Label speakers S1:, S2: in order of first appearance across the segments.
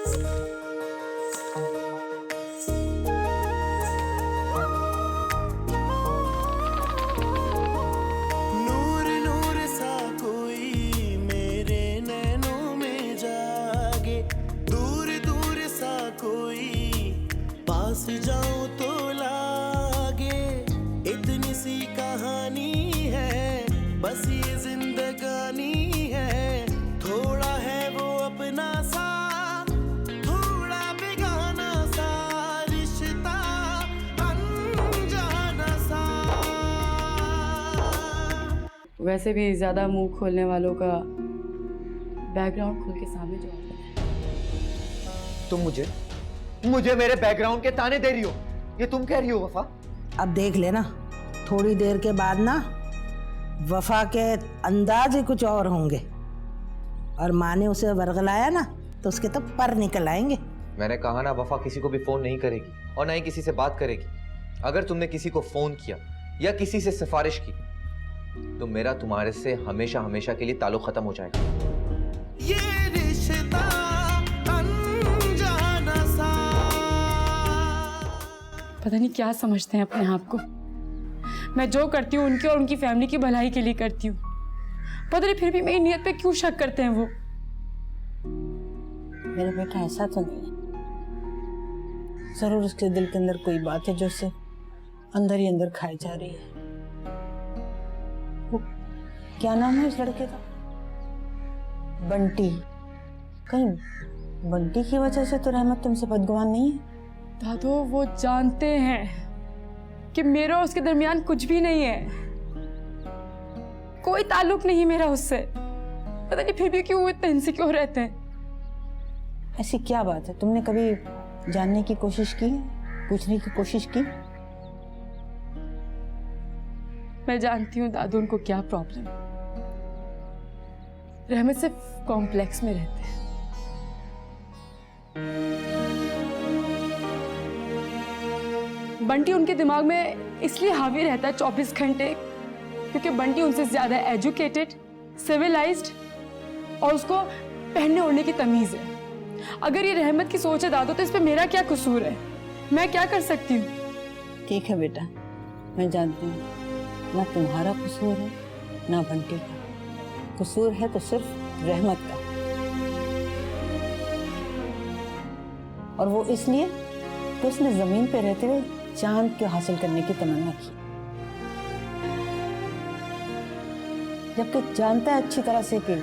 S1: नूर नूर सा कोई मेरे नैनों में जागे, दूर दूर सा कोई पास जाऊं तो लागे। इतनी सी कहानी है, बस ये जिंदगानी है। थोड़ा है वो अपना सा, थोड़ा बेगाना सा, रिश्ता अनजाना सा।
S2: वैसे भी ज़्यादा मुंह खोलने वालों का बैकग्राउंड खोल के सामने जो आता है।
S3: तुम मुझे मेरे बैकग्राउंड के ताने दे रही हो, ये तुम कह रही हो वफा?
S4: अब देख लेना, थोड़ी देर के बाद ना वफा के अंदाज ही कुछ और होंगे, और माँ ने उसे वर्गलाया ना तो उसके तो पर निकल आएंगे।
S3: मैंने कहा ना, वफा किसी को भी फोन नहीं करेगी और ना ही किसी से बात करेगी। अगर तुमने किसी को फोन किया या किसी से सिफारिश की तो मेरा तुम्हारे से हमेशा हमेशा के लिए ताल्लुक खत्म हो जाएगा।
S1: ये रिश्ता अनजाना सा।
S2: पता नहीं क्या समझते हैं अपने आप को। मैं जो करती हूँ उनकी और उनकी फैमिली की भलाई के लिए करती हूँ। पता नहीं फिर भी मेरी नीयत पे क्यों शक करते हैं वो।
S4: मेरे बेटा ऐसा तो नहीं है, जरूर उसके दिल के अंदर कोई बात है जो उसे अंदर ही अंदर खाई जा रही है। वो क्या नाम है उस लड़के का? बंटी। कहीं बंटी की वजह से तो रहमत तुमसे बदगुमान नहीं है?
S2: दादो वो जानते हैं कि मेरा और उसके दरमियान कुछ भी नहीं है, कोई ताल्लुक नहीं मेरा उससे। पता नहीं फिर भी क्यों वो इतने इनसिक्योर रहते हैं।
S4: ऐसी क्या बात है? तुमने कभी जानने की कोशिश की, पूछने की कोशिश की?
S2: मैं जानती हूँ दादू उनको क्या प्रॉब्लम है। रहमत सिर्फ कॉम्प्लेक्स में रहते हैं। बंटी उनके दिमाग में इसलिए हावी रहता है 24 घंटे क्योंकि बंटी उनसे ज्यादा एजुकेटेड, सिविलाइज्ड और उसको पहनने ओढ़ने की तमीज है। अगर ये रहमत की सोच है दादू तो इस पे मेरा क्या कसूर है? मैं क्या कर सकती हूँ?
S4: ठीक है बेटा, मैं जानती हूँ ना तुम्हारा कसूर है ना बंटी का। कसूर है तो सिर्फ रहमत का, और वो इसलिए कि उसने जमीन पे रहते हुए चांद को हासिल करने की तमन्ना की, जबकि जानता है अच्छी तरह से कि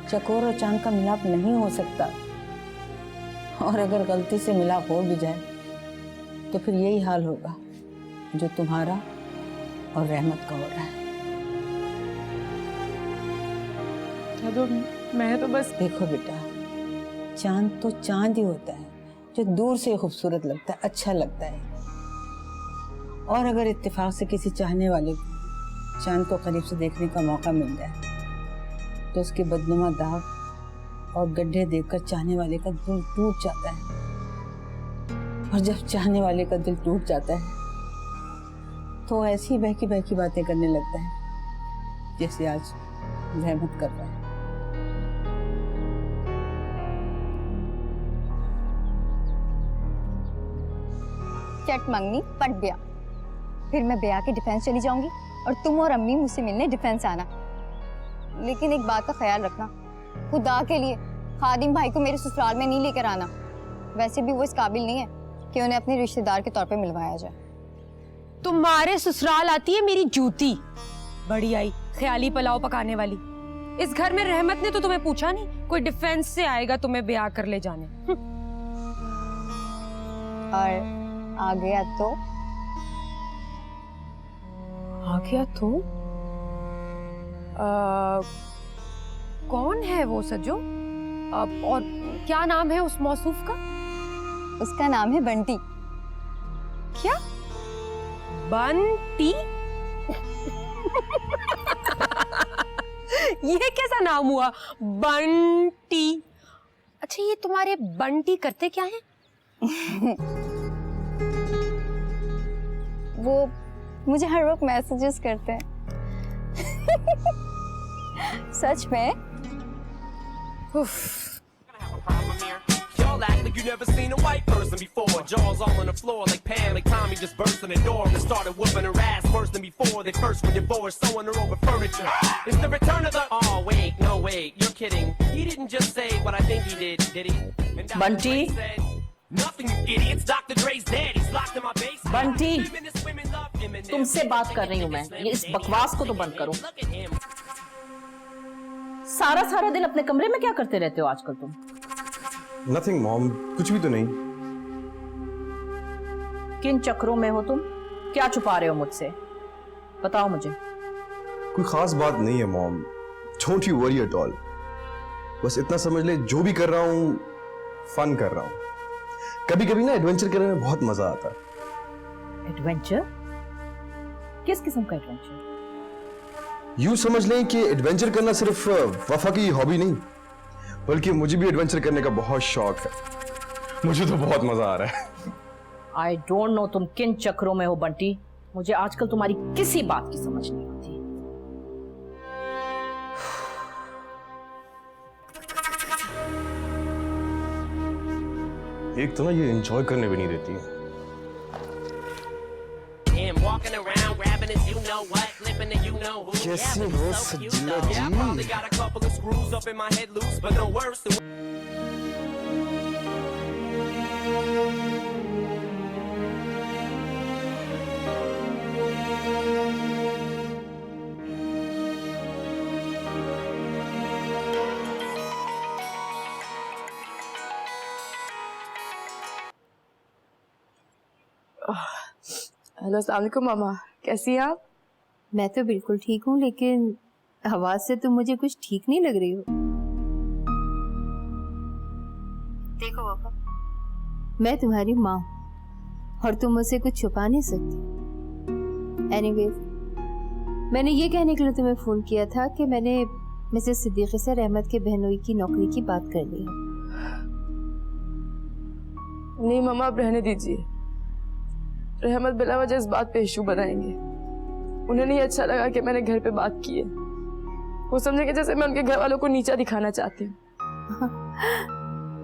S4: चकोर और चांद का मिलाप नहीं हो सकता, और अगर गलती से मिलाप हो भी जाए तो फिर यही हाल होगा जो तुम्हारा और रहमत का हो रहा है।
S2: दादू मैं तो बस
S4: देखो बेटा, चांद तो चांद ही होता है जो दूर से खूबसूरत लगता है, अच्छा लगता है, और अगर इत्तेफाक से किसी चाहने वाले को चांद को करीब से देखने का मौका मिल जाए तो उसके बदनुमा दाग और गड्ढे देखकर चाहने वाले का दिल टूट जाता है, और जब चाहने वाले का दिल टूट जाता है तो ऐसी बहकी बहकी बातें करने लगता है जैसे आज रहमत कर रहा है।
S5: चट मंगनी पट ब्याह, फिर मैं ब्याह के डिफेंस चली जाऊंगी और तुम और अम्मी मुझसे मिलने डिफेंस आना। लेकिन एक बात का ख्याल रखना, खुदा के लिए खादिम भाई को मेरे ससुराल में नहीं लेकर आना। वैसे भी वो इस काबिल नहीं है कि उन्हें अपने रिश्तेदार के तौर पे मिलवाया जाए।
S6: तुम्हारे ससुराल आती है मेरी जूती, बड़ी आई ख्याली पुलाव पकाने वाली। इस घर में रहमत ने तो तुम्हें पूछा नहीं, कोई डिफेंस से आएगा तुम्हें ब्याह कर ले जाने।
S5: और आ गया तो?
S6: आ गया तो? कौन है वो सजो? और क्या नाम है उस मौसूफ का?
S5: उसका नाम है बंटी।
S6: क्या? बंटी? ये कैसा नाम हुआ बंटी? अच्छा ये तुम्हारे बंटी करते क्या हैं?
S5: वो मुझे हर वक्त मैसेजेस करते हैं। सच में?
S6: उफ।
S7: You never seen a white person before. Jaws all on the floor like Pam, like Tommy just burst in the door and started whooping her ass worse than before. They first were divorced, sewing her over furniture. It's the return of the. Oh wait, no wait, you're kidding. He didn't just say what I think he did he? And Dr.
S8: Bunty?
S7: Dre said, nothing, you idiots. Dr. Dre's dead. He's locked in my basement.
S8: Bunty?
S7: Feminist women love him and
S8: तुमसे बात कर रही हूँ मैं, ये इस बकवास को तो बंद करो। सारा दिन अपने कमरे में क्या करते रहते हो आजकल तुम?
S9: Nothing, Mom. कुछ भी तो नहीं।
S8: किन चक्रों में हो तुम? क्या छुपा रहे हो मुझसे? बताओ मुझे।
S9: कोई खास बात नहीं है, Mom. Don't you worry at all. बस इतना समझ ले, जो भी कर रहा हूँ, फन कर रहा हूँ। कभी-कभी ना एडवेंचर करने में बहुत मजा आता है।
S8: एडवेंचर? किस किस्म का एडवेंचर?
S9: यूं समझ लें कि एडवेंचर करना सिर्फ वफा की हॉबी नहीं, बल्कि मुझे भी एडवेंचर करने का बहुत शौक है। मुझे तो बहुत मजा आ रहा है।
S8: आई डोंट नो तुम किन चक्रों में हो बंटी। मुझे आजकल तुम्हारी किसी बात की समझ नहीं आती।
S9: एक तो ना ये एंजॉय करने भी नहीं देती है।
S7: him walking around grabbing his you know what, flipping the you know who.
S9: कैसे
S7: Yeah,
S9: हो
S7: but so cute,
S9: सज्जला
S7: though. Yeah, I
S9: जी?
S7: probably got a couple of screws up in my head loose, but no worse than.
S2: Hello अस्सलाम वालेकुम मामा, कैसी हैं आप?
S10: मैं तो बिल्कुल ठीक हूँ, लेकिन आवाज से तुम मुझे कुछ ठीक नहीं लग रही हो। देखो पापा, मैं तुम्हारी माँ हूँ और तुम मुझसे कुछ छुपा नहीं सकती। एनीवेज, मैंने ये कहने के लिए तुम्हें फोन किया था कि मैंने मिसेस सिद्दीकी से रहमत के बहनोई की नौकरी की बात कर ली है।
S2: नहीं मामा, अब रहने दीजिए। रहमत बिला वजह इस बात पे इशू बनाएंगे। उन्हें नहीं अच्छा लगा कि मैंने घर पे बात की है। वो समझेंगे जैसे मैं उनके घर वालों को नीचा दिखाना चाहती हूँ।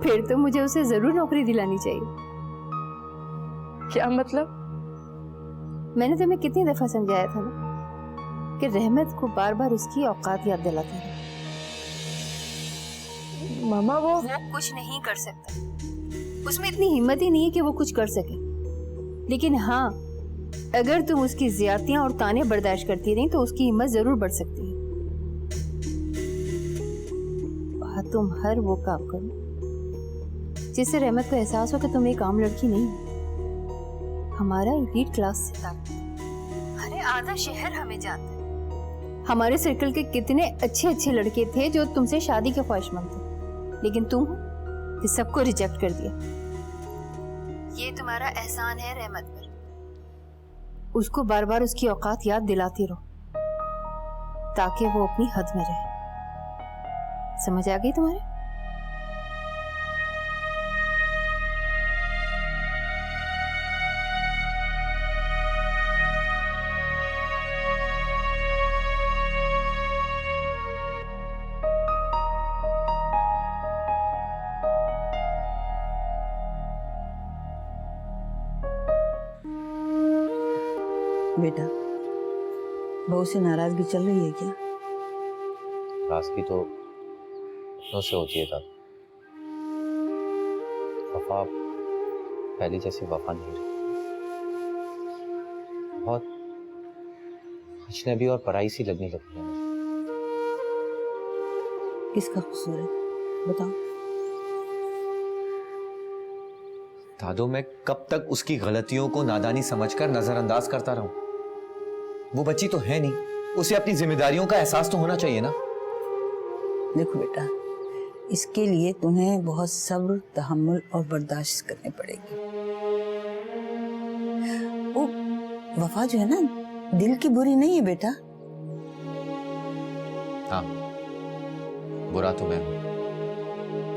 S10: फिर तो मुझे उसे जरूर नौकरी दिलानी चाहिए।
S2: क्या मतलब?
S10: मैंने तुम्हें कितनी दफा समझाया था ना कि रहमत को बार बार उसकी औकात याद दिलाती है।
S2: मामा वो
S10: कुछ नहीं कर सकता, उसमें इतनी हिम्मत ही नहीं है कि वो कुछ कर सके। लेकिन हाँ, अगर तुम उसकी ज्यादतियां और ताने बर्दाश्त करती रही तो उसकी हिम्मत जरूर बढ़ सकती है। तुम हर वो काम करो जिससे रहमत को एहसास हो कि तुम एक आम लड़की नहीं हो। हमारा एलीट क्लास से ताल्लुक, अरे आधा शहर हमें जानता है। हमारे सर्कल के कितने अच्छे अच्छे लड़के थे जो तुमसे शादी के ख्वाहिशमंद थे, लेकिन तुम सबको रिजेक्ट कर दिया। ये तुम्हारा एहसान है रहमत पर। उसको बार बार उसकी औकात याद दिलाती रहो ताकि वो अपनी हद में रहे। समझ आ गई तुम्हारे?
S4: बेटा, बहू से नाराजगी चल रही है क्या?
S3: नाराजगी तो दोनों से होती है दादा। वफा पहले जैसी वफा नहीं रही, बहुत अजनबी और पराई सी लगने लगती है मुझे।
S4: किसका कसूर है बताओ।
S3: दादो, मैं कब तक उसकी गलतियों को नादानी समझकर नजरअंदाज करता रहूं? वो बच्ची तो है नहीं, उसे अपनी जिम्मेदारियों का एहसास तो होना चाहिए ना।
S4: देखो बेटा, इसके लिए तुम्हें बहुत सब्र, तहम्मुल और बर्दाश्त करने पड़ेगी। वो वफा जो है ना, दिल की बुरी नहीं है बेटा।
S3: हाँ, बुरा तो मैं हूं,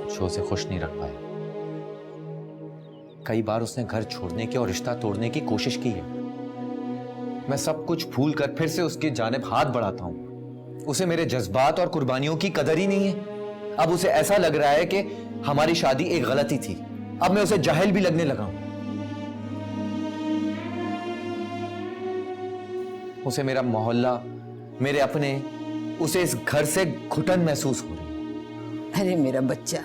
S3: जो उसे खुश नहीं रख पाया। कई बार उसने घर छोड़ने की और रिश्ता तोड़ने की कोशिश की है। मैं सब कुछ भूल कर फिर से उसकी जानिब हाथ बढ़ाता हूं। उसे मेरे जज्बात और कुर्बानियों की कदर ही नहीं है। अब उसे ऐसा लग रहा है कि हमारी शादी एक गलती थी, अब मैं उसे जाहिल भी लगने लगा हूं। उसे मेरा मोहल्ला, मेरे अपने, उसे इस घर से घुटन महसूस हो रही है।
S4: अरे मेरा बच्चा,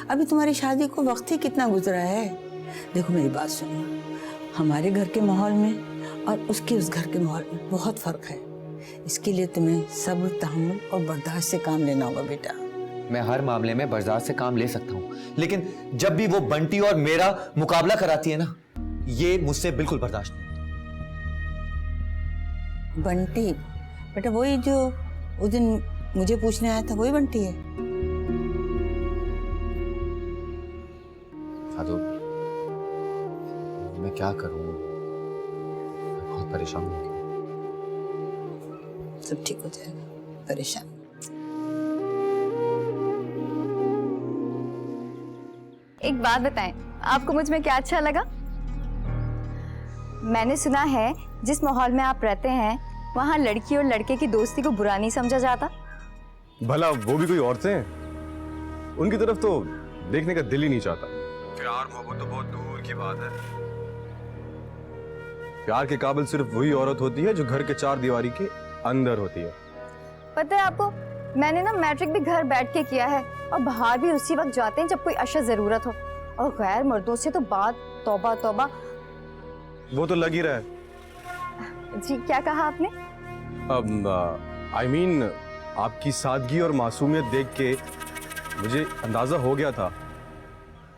S4: अभी तुम्हारी शादी को वक्त ही कितना गुजरा है। देखो मेरी बात सुनो, हमारे घर के माहौल में और उसके उस घर के माहौल में बहुत फर्क है। इसके लिए तुम्हें सब्र, तहम्मुल और बर्दाश्त से काम लेना होगा बेटा।
S3: मैं हर मामले में बर्दाश्त से काम ले सकता हूं, लेकिन जब भी वो बंटी और मेरा मुकाबला कराती है ना, ये मुझसे बिल्कुल बर्दाश्त नहीं।
S4: बंटी बेटा, वही जो उस दिन मुझे पूछने आया था, वही बंटी है।
S3: आदो, मैं क्या करूं? मैं बहुत परेशान हूं।
S4: सब ठीक हो जाएगा, परेशान।
S5: एक बात बताएं, आपको मुझ में क्या अच्छा लगा? मैंने सुना है जिस माहौल में आप रहते हैं वहाँ लड़की और लड़के की दोस्ती को बुरा नहीं समझा जाता।
S9: भला वो भी कोई औरतें हैं? उनकी तरफ तो देखने का दिल ही नहीं चाहता। प्यार मोहब्बत तो बहुत दूर की बात है। प्यार के काबिल सिर्फ वही औरत होती है जो घर के चार दीवारी के अंदर होती है।
S5: पता है आपको, मैंने ना मैट्रिक भी घर बैठ के किया है और बाहर भी उसी वक्त जाते हैं जब कोई अशद जरूरत हो, और गैर मर्दों से तो बात तौबा तौबा।
S9: वो तो लग ही रहा है।
S5: जी क्या कहा आपने?
S9: I mean, आपकी सादगी और मासूमियत देख के मुझे अंदाजा हो गया था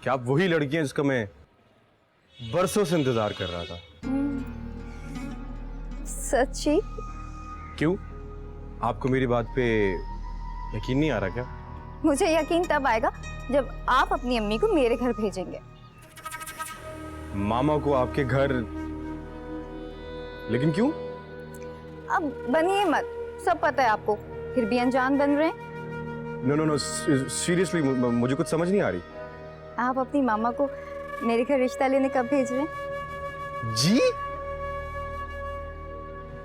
S9: कि आप वही लड़की हैं जिसका मैं बरसों से इंतजार कर रहा था।
S5: सच्ची?
S9: क्यों, आपको मेरी बात पे यकीन नहीं आ रहा क्या?
S5: मुझे यकीन तब आएगा जब आप अपनी अम्मी को मेरे घर भेजेंगे।
S9: मामा को आपके घर? लेकिन क्यों?
S5: अब बनिए मत, सब पता है आपको, फिर भी अनजान बन रहे हैं।
S9: नो, सीरियसली मुझे कुछ समझ नहीं आ रही।
S5: आप अपनी मामा को मेरे घर रिश्ता लेने कब भेज रहे हैं?
S9: जी?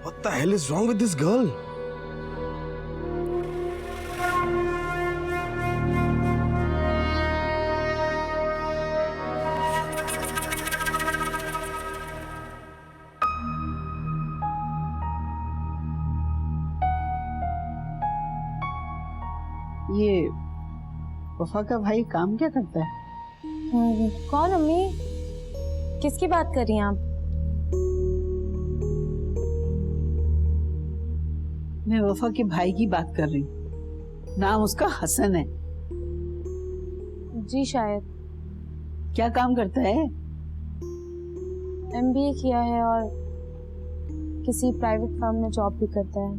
S9: What the hell is wrong with this girl?
S4: ये वफा का भाई काम क्या करता है?
S6: कौन अम्मी? किसकी बात कर रही हैं आप?
S4: मैं वफा के भाई की बात कर रही हूँ। नाम उसका हसन है।
S6: जी शायद।
S4: क्या काम करता है?
S6: MBA किया है और किसी प्राइवेट फर्म में जॉब भी करता है।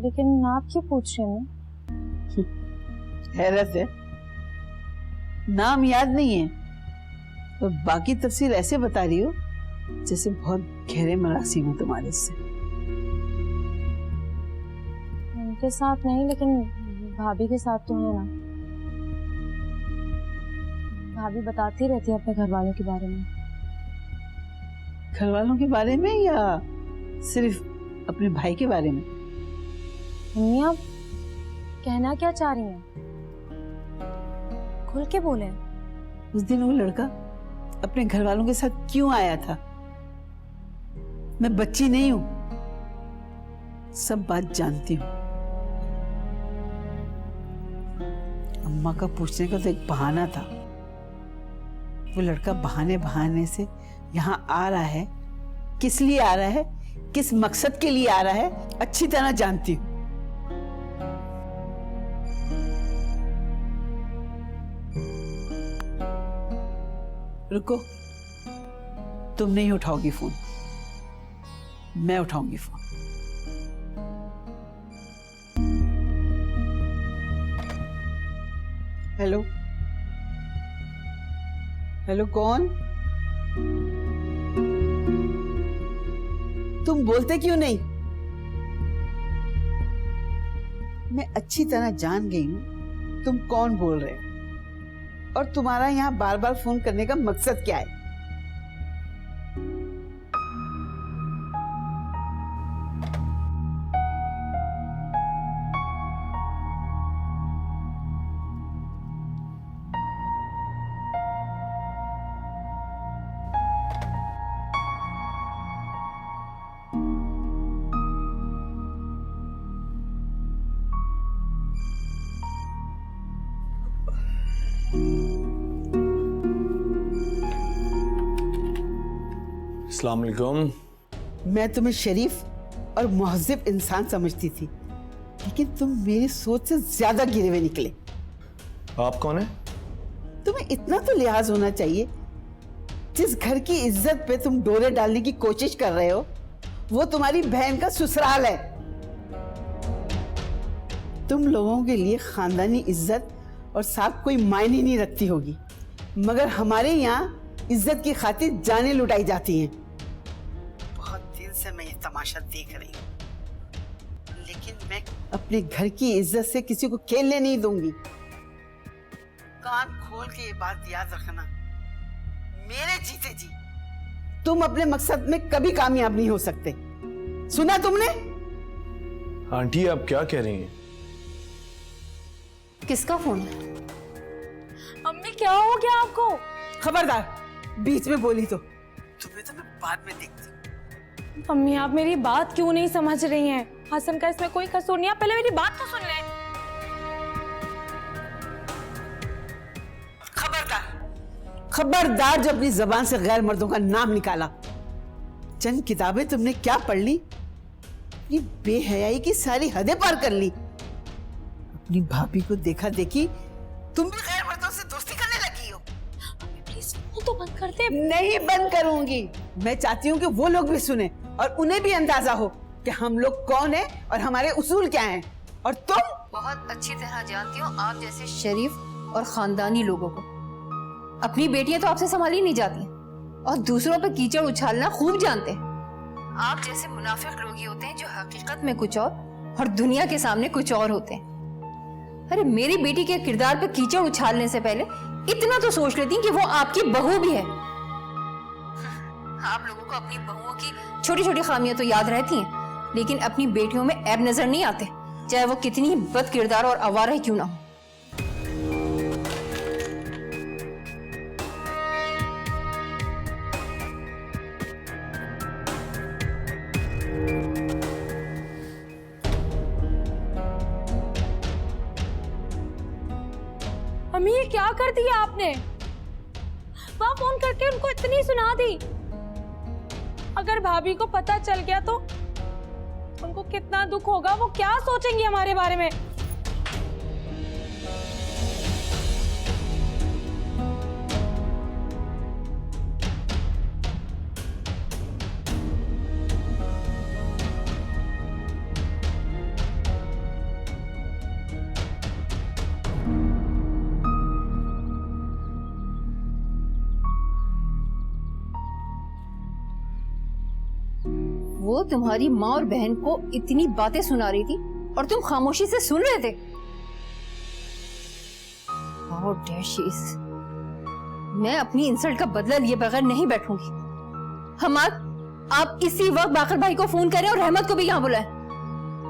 S6: लेकिन आप क्यों पूछ रहे हैं?
S4: हैरत है, नाम याद नहीं है तो बाकी तफसील ऐसे बता रही हो जैसे बहुत गहरे मरासी हो तुम्हारे से।
S6: उनके साथ नहीं, लेकिन भाभी के साथ तो है ना। भाभी बताती रहती है अपने घर वालों के बारे में।
S4: घर वालों के बारे में या सिर्फ अपने भाई के बारे में?
S6: मम्मी आप कहना क्या चाह रही हैं? खुल के बोले।
S4: उस दिन वो लड़का अपने घर वालों के साथ क्यों आया था? मैं बच्ची नहीं हूं, सब बात जानती हूं। अम्मा का पूछने का तो एक बहाना था। वो लड़का बहाने बहाने से यहाँ आ रहा है, किस लिए आ रहा है, किस मकसद के लिए आ रहा है, अच्छी तरह जानती हूं। रुको, तुम नहीं उठाओगी फोन, मैं उठाऊंगी फोन। हेलो हेलो, कौन? तुम बोलते क्यों नहीं? मैं अच्छी तरह जान गई हूं तुम कौन बोल रहे हो और तुम्हारा यहाँ बार बार फोन करने का मकसद क्या है।
S11: अस्सलाम वालेकुम।
S12: मैं तुम्हें शरीफ और महज़िब इंसान समझती थी, लेकिन तुम मेरी सोच से ज्यादा गिरे हुए निकले।
S11: आप कौन है?
S12: तुम्हें इतना तो लिहाज होना चाहिए। जिस घर की इज्जत पे तुम डोरे डालने की कोशिश कर रहे हो, वो तुम्हारी बहन का ससुराल है। तुम लोगों के लिए खानदानी इज्जत और साथ कोई मायने नहीं रखती होगी, मगर हमारे यहाँ इज्जत की खातिर जानें लुटाई जाती हैं। बहुत दिन से मैं ये तमाशा देख रही हूँ, लेकिन मैं अपने घर की इज्जत से किसी को खेलने नहीं दूंगी। कान खोल के ये बात याद रखना, मेरे जीते जी तुम अपने मकसद में कभी कामयाब नहीं हो सकते। सुना तुमने?
S11: आंटी आप क्या कह रही हैं?
S10: किसका फोन है?
S2: अम्मी क्या हो गया आपको?
S12: खबरदार, बीच में बोली तो तुम्हें तो मैं बाद में देखती।
S2: अम्मी आप मेरी बात क्यों नहीं समझ रही हैं? हसन का इसमें कोई कसूर नहीं है, पहले मेरी बात तो सुन लें।
S12: खबरदार जो अपनी जबान से गैर मर्दों का नाम निकाला। चंद किताबें तुमने क्या पढ़ ली, ये बेहयाई की सारी हदें पार कर ली। अपनी भाभी को देखा देखी तुम भी गैर मर्दों से दोस्ती करने लगी हो।
S2: प्लीज वो तो बंद कर दे।
S12: नहीं बंद करूंगी। मैं चाहती हूँ कि वो लोग भी सुने और उन्हें भी अंदाजा हो कि हम लोग कौन है और हमारे उसूल क्या हैं। और तुम
S10: बहुत अच्छी तरह जानती हो आप जैसे शरीफ और खानदानी लोगों को। अपनी बेटियां तो आपसे संभाली नहीं जाती और दूसरों पे कीचड़ उछालना खूब जानते हैं। आप जैसे मुनाफिक लोग ही होते हैं जो हकीकत में कुछ और दुनिया के सामने कुछ और होते हैं। अरे मेरी बेटी के किरदार पे कीचड़ उछालने से पहले इतना तो सोच लेती कि वो आपकी बहू भी है। आप लोगों को अपनी बहुओं की छोटी छोटी खामियां तो याद रहती हैं, लेकिन अपनी बेटियों में ऐब नजर नहीं आते, चाहे वो कितनी बद किरदार और आवारा ही क्यों ना हो।
S2: अम्मी ये क्या कर दिया आपने? वहां फोन करके उनको इतनी सुना दी। अगर भाभी को पता चल गया तो उनको कितना दुख होगा, वो क्या सोचेंगी हमारे बारे में?
S10: वो तुम्हारी माँ और बहन को इतनी बातें सुना रही थी और तुम खामोशी से सुन रहे थे। How dare she is? मैं अपनी इंसल्ट का बदला लिए बगैर नहीं बैठूंगी। हमाद, आप इसी वक्त बाकर भाई को फोन करें और रहमत को भी यहाँ बुलाएं।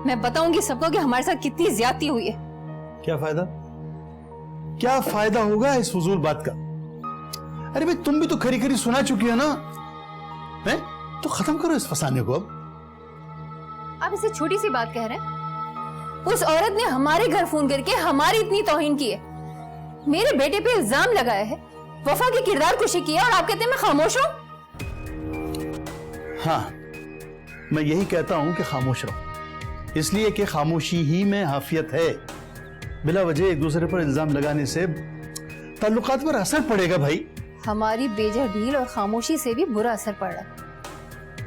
S10: मैं बताऊंगी सबको कि हमारे साथ कितनी ज्यादती हुई है।
S13: क्या फायदा? क्या फायदा होगा इस फजूल बात का? अरे भाई तुम भी तो खरी खरी सुना चुकी है ना, है? तो खत्म करो इस फसाने को। अब
S10: आप इसे छोटी सी बात कह रहे हैं? उस औरत ने हमारे घर फोन करके हमारी इतनी तौहीन की है, मेरे बेटे पे इल्जाम लगाया है, वफा की किरदार कुशी किया और आप कहते हैं मैं खामोश हूं?
S13: हाँ, मैं यही कहता हूं कि खामोश रहो, इसलिए कि खामोशी ही में हाफियत है। बिला वजह एक दूसरे पर इल्जाम लगाने से ताल्लुकात पर असर पड़ेगा भाई।
S10: हमारी बेजा ढील और खामोशी से भी बुरा असर पड़ रहा है।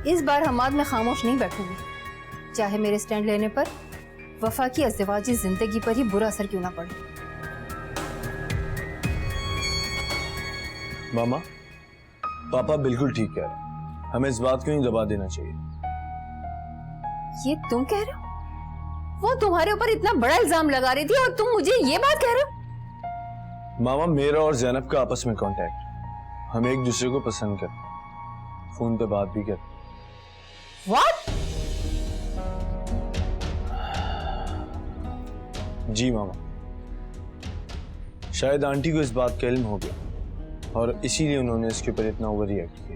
S10: इस बार हमाद मैं खामोश नहीं बैठूंगी, चाहे मेरे स्टैंड लेने पर वफा की अज़वाजी जिंदगी पर ही बुरा असर क्यों ना पड़े।
S11: मामा, पापा बिल्कुल ठीक कह रहे हैं, हमें इस बात को ही दबा देना चाहिए।
S10: ये तुम कह रहे हो? वो तुम्हारे ऊपर इतना बड़ा इल्जाम लगा रही थी और तुम मुझे ये बात कह रहे हो?
S11: मामा, मेरा और जैनब का आपस में कांटेक्ट, हम एक दूसरे को पसंद करते, फोन पे बात भी करते।
S10: What?
S11: जी मामा, शायद आंटी को इस बात का इल्म हो गया और इसीलिए उन्होंने इसके ऊपर इतना ओवर रिएक्ट किया।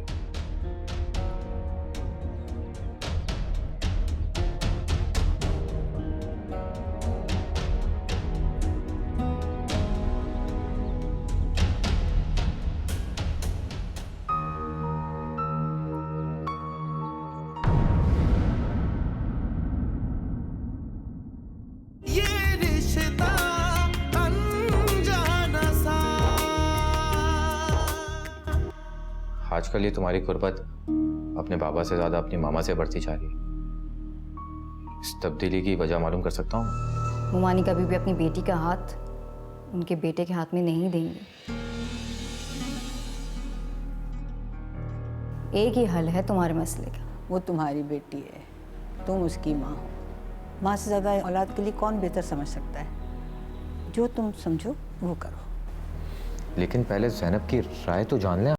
S3: आजकल ये तुम्हारी गुर्बत अपने बाबा से ज्यादा अपनी मामा से बढ़ती जा रही है। इस तब्दीली की वजह मालूम कर सकता हूँ?
S5: मुमानी कभी भी अपनी बेटी का हाथ उनके बेटे के हाथ में नहीं देंगे। एक ही हल है तुम्हारे मसले का।
S4: वो तुम्हारी बेटी है, तुम उसकी माँ हो। माँ से ज़्यादा औलाद के लिए कौन बेहतर समझ सकता है? जो तुम समझो वो करो।
S3: लेकिन पहले ज़ैनब की राय तो जान लें।